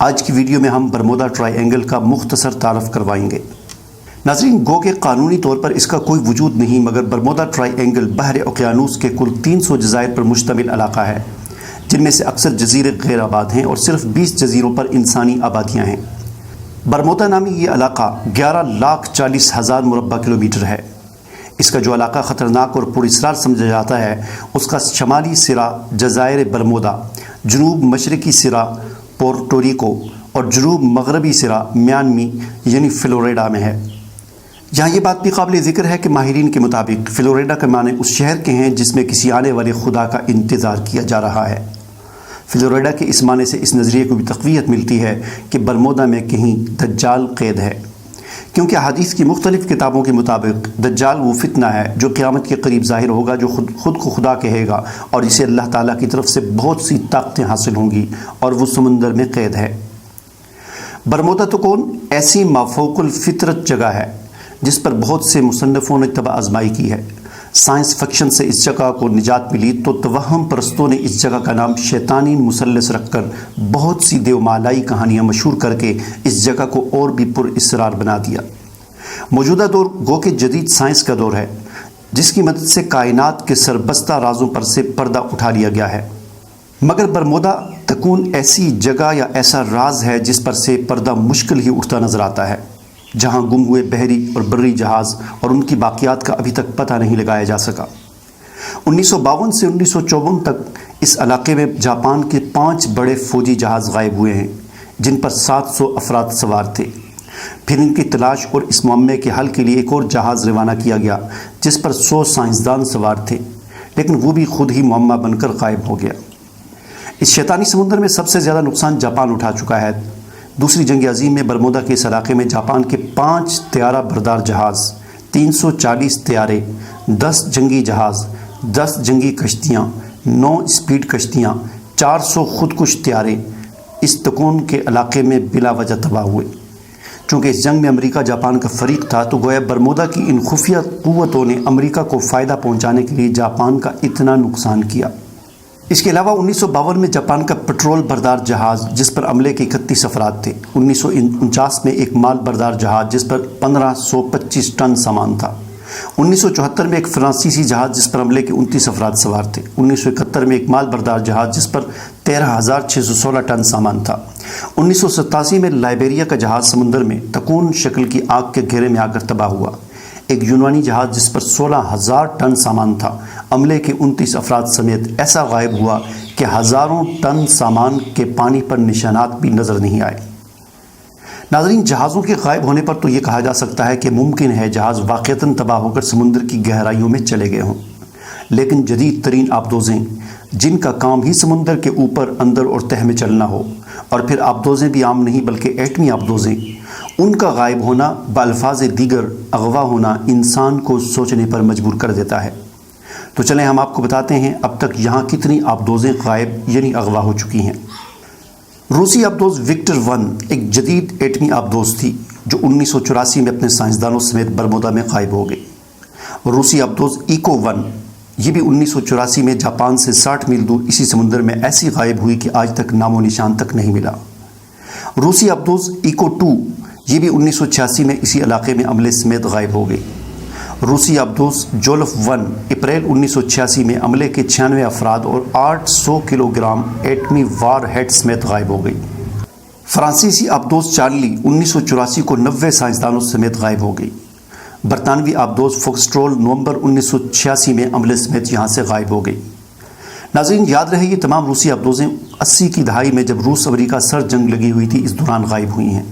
آج کی ویڈیو میں ہم برمودا ٹرائی اینگل کا مختصر تعارف کروائیں گے۔ ناظرین، گو کہ قانونی طور پر اس کا کوئی وجود نہیں، مگر برمودا ٹرائی اینگل بحر اوقیانوس کے کل 300 جزائر پر مشتمل علاقہ ہے، جن میں سے اکثر جزیرے غیر آباد ہیں اور صرف 20 جزیروں پر انسانی آبادیاں ہیں۔ برمودا نامی یہ علاقہ 11,40,000 مربع کلومیٹر ہے۔ اس کا جو علاقہ خطرناک اور پراسرار سمجھا جاتا ہے، اس کا شمالی سرا جزائر برمودا، جنوب مشرقی سرا پورٹوریکو اور جنوب مغربی سرا میانمی یعنی فلوریڈا میں ہے۔ یہاں یہ بات بھی قابل ذکر ہے کہ ماہرین کے مطابق فلوریڈا کے معنی اس شہر کے ہیں جس میں کسی آنے والے خدا کا انتظار کیا جا رہا ہے۔ فلوریڈا کے اس معنی سے اس نظریے کو بھی تقویت ملتی ہے کہ برمودا میں کہیں دجال قید ہے، کیونکہ حدیث کی مختلف کتابوں کے مطابق دجال وہ فتنہ ہے جو قیامت کے قریب ظاہر ہوگا، جو خود کو خدا کہے گا اور اسے اللہ تعالیٰ کی طرف سے بہت سی طاقتیں حاصل ہوں گی، اور وہ سمندر میں قید ہے۔ برمودا تکون ایسی مافوق الفطرت جگہ ہے جس پر بہت سے مصنفوں نے طبع آزمائی کی ہے۔ سائنس فکشن سے اس جگہ کو نجات ملی تو توہم پرستوں نے اس جگہ کا نام شیطانی مثلث رکھ کر بہت سی دیومالائی کہانیاں مشہور کر کے اس جگہ کو اور بھی پر اسرار بنا دیا۔ موجودہ دور گو کہ جدید سائنس کا دور ہے، جس کی مدد سے کائنات کے سربستہ رازوں پر سے پردہ اٹھا لیا گیا ہے، مگر برمودا تکون ایسی جگہ یا ایسا راز ہے جس پر سے پردہ مشکل ہی اٹھتا نظر آتا ہے، جہاں گم ہوئے بحری اور بری جہاز اور ان کی باقیات کا ابھی تک پتہ نہیں لگایا جا سکا۔ 1952 سے 1954 تک اس علاقے میں جاپان کے 5 بڑے فوجی جہاز غائب ہوئے ہیں، جن پر 700 افراد سوار تھے۔ پھر ان کی تلاش اور اس معمے کے حل کے لیے ایک اور جہاز روانہ کیا گیا جس پر 100 سائنسدان سوار تھے، لیکن وہ بھی خود ہی معمہ بن کر غائب ہو گیا۔ اس شیطانی سمندر میں سب سے زیادہ نقصان جاپان اٹھا چکا ہے۔ دوسری جنگ عظیم میں برمودا کے اس علاقے میں جاپان کے 5 طیارہ بردار جہاز، 340 طیارے، 10 جنگی جہاز، 10 جنگی کشتیاں، 9 اسپیڈ کشتیاں، 400 خودکش طیارے اس تکون کے علاقے میں بلا وجہ تباہ ہوئے۔ چونکہ اس جنگ میں امریکہ جاپان کا فریق تھا، تو گویا برمودا کی ان خفیہ قوتوں نے امریکہ کو فائدہ پہنچانے کے لیے جاپان کا اتنا نقصان کیا۔ اس کے علاوہ 1952 میں جاپان کا پٹرول بردار جہاز جس پر عملے کے 31 افراد تھے، 1949 میں ایک مال بردار جہاز جس پر 1525 ٹن سامان تھا، 1974 میں ایک فرانسیسی جہاز جس پر عملے کے 29 افراد سوار تھے، 1971 میں ایک مال بردار جہاز جس پر 13,616 ٹن سامان تھا، 1987 میں لائبیریا کا جہاز سمندر میں تکون شکل کی آگ کے گھیرے میں آ کر تباہ ہوا، ایک یونانی جہاز جس پر 16,000 ٹن سامان تھا، عملے کے 29 افراد سمیت ایسا غائب ہوا کہ ہزاروں ٹن سامان کے پانی پر نشانات بھی نظر نہیں آئے۔ ناظرین، جہازوں کے غائب ہونے پر تو یہ کہا جا سکتا ہے کہ ممکن ہے جہاز واقعتاً تباہ ہو کر سمندر کی گہرائیوں میں چلے گئے ہوں، لیکن جدید ترین آبدوزیں جن کا کام ہی سمندر کے اوپر، اندر اور تہہ میں چلنا ہو، اور پھر آبدوزیں بھی عام نہیں بلکہ ایٹمی آبدوزیں، ان کا غائب ہونا بالفاظ دیگر اغوا ہونا انسان کو سوچنے پر مجبور کر دیتا ہے۔ تو چلیں ہم آپ کو بتاتے ہیں اب تک یہاں کتنی آبدوزیں غائب یعنی اغوا ہو چکی ہیں۔ روسی آبدوز وکٹر 1 ایک جدید ایٹمی آبدوز تھی جو 1984 میں اپنے سائنسدانوں سمیت برمودا میں غائب ہو گئی۔ روسی آبدوز ایکو 1 یہ بھی 1984 میں جاپان سے 60 میل دور اسی سمندر میں ایسی غائب ہوئی کہ آج تک نام و نشان تک نہیں ملا۔ روسی آبدوز ایکو 2 یہ بھی 1986 میں اسی علاقے میں عملے سمیت غائب ہو گئی۔ روسی آبدوز جولف 1 اپریل 1986 میں عملے کے 96 افراد اور 800 کلو گرام ایٹمی وار ہیڈ سمیت غائب ہو گئی۔ فرانسیسی آبدوز چارلی 1984 کو 90 سائنسدانوں سمیت غائب ہو گئی۔ برطانوی آبدوز فوکسٹرول نومبر 1986 میں عملے سمیت یہاں سے غائب ہو گئی۔ ناظرین، یاد رہے یہ تمام روسی آبدوزیں 80 کی دہائی میں جب روس امریکہ سر جنگ لگی ہوئی تھی اس دوران غائب ہوئی ہیں۔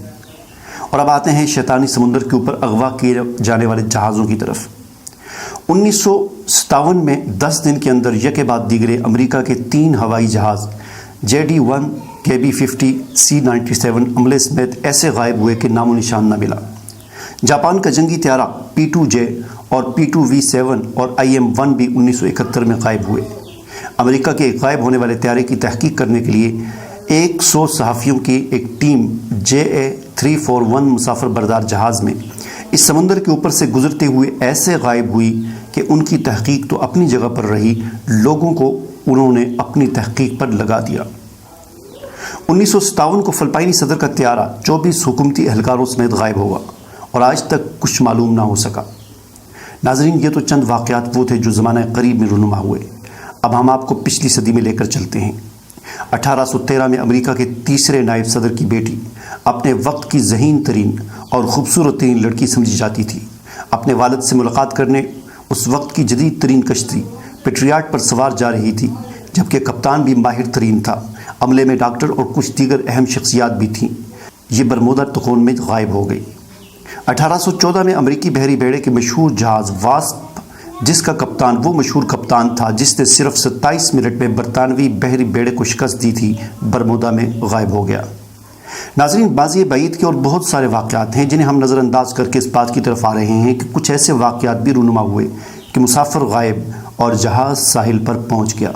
اور اب آتے ہیں شیطانی سمندر کے اوپر اغوا کیے جانے والے جہازوں کی طرف۔ 1957 میں 10 دن کے اندر یکے بعد دیگرے امریکہ کے 3 ہوائی جہاز JD-1 KB-50 C-97 عملے سمیت ایسے غائب ہوئے کہ نام و نشان نہ ملا۔ جاپان کا جنگی طیارہ P-2J اور P-2V-7 اور IM-1 بھی 1971 میں غائب ہوئے۔ امریکہ کے غائب ہونے والے طیارے کی تحقیق کرنے کے لیے 100 صحافیوں کی ایک ٹیم JA-341 مسافر بردار جہاز میں اس سمندر کے اوپر سے گزرتے ہوئے ایسے غائب ہوئی کہ ان کی تحقیق تو اپنی جگہ پر رہی، لوگوں کو انہوں نے اپنی تحقیق پر لگا دیا۔ 1957 کو فلپائنی صدر کا طیارہ 24 حکومتی اہلکاروں سمیت غائب ہوا اور آج تک کچھ معلوم نہ ہو سکا۔ ناظرین، یہ تو چند واقعات وہ تھے جو زمانہ قریب میں رونما ہوئے۔ اب ہم آپ کو پچھلی صدی میں لے کر چلتے ہیں۔ 1813 میں امریکہ کے تیسرے نائب صدر کی بیٹی اپنے وقت کی ذہین ترین اور خوبصورت ترین لڑکی سمجھی جاتی تھی۔ اپنے والد سے ملاقات کرنے اس وقت کی جدید ترین کشتی پیٹریاٹ پر سوار جا رہی تھی، جبکہ کپتان بھی ماہر ترین تھا۔ عملے میں ڈاکٹر اور کچھ دیگر اہم شخصیات بھی تھیں۔ یہ برمودا تکون میں غائب ہو گئی۔ 1814 میں امریکی بحری بیڑے کے مشہور جہاز واسپ، جس کا کپتان وہ مشہور کپتان تھا جس نے صرف 27 منٹ میں برطانوی بحری بیڑے کو شکست دی تھی، برمودا میں غائب ہو گیا۔ ناظرین، ماضی بعید کے اور بہت سارے واقعات ہیں جنہیں ہم نظر انداز کر کے اس بات کی طرف آ رہے ہیں کہ کچھ ایسے واقعات بھی رونما ہوئے کہ مسافر غائب اور جہاز ساحل پر پہنچ گیا۔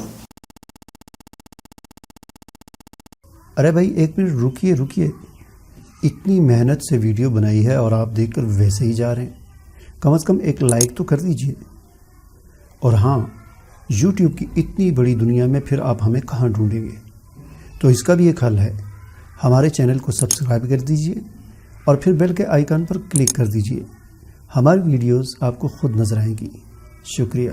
ارے بھائی، ایک منٹ رکیے، اتنی محنت سے ویڈیو بنائی ہے اور آپ دیکھ کر ویسے ہی جا رہے ہیں۔ کم از کم ایک لائک تو کر دیجئے۔ اور ہاں، یوٹیوب کی اتنی بڑی دنیا میں پھر آپ ہمیں کہاں ڈھونڈیں گے؟ تو اس کا بھی ایک حل ہے، ہمارے چینل کو سبسکرائب کر دیجئے اور پھر بیل کے آئیکن پر کلک کر دیجئے۔ ہماری ویڈیوز آپ کو خود نظر آئیں گی۔ شکریہ۔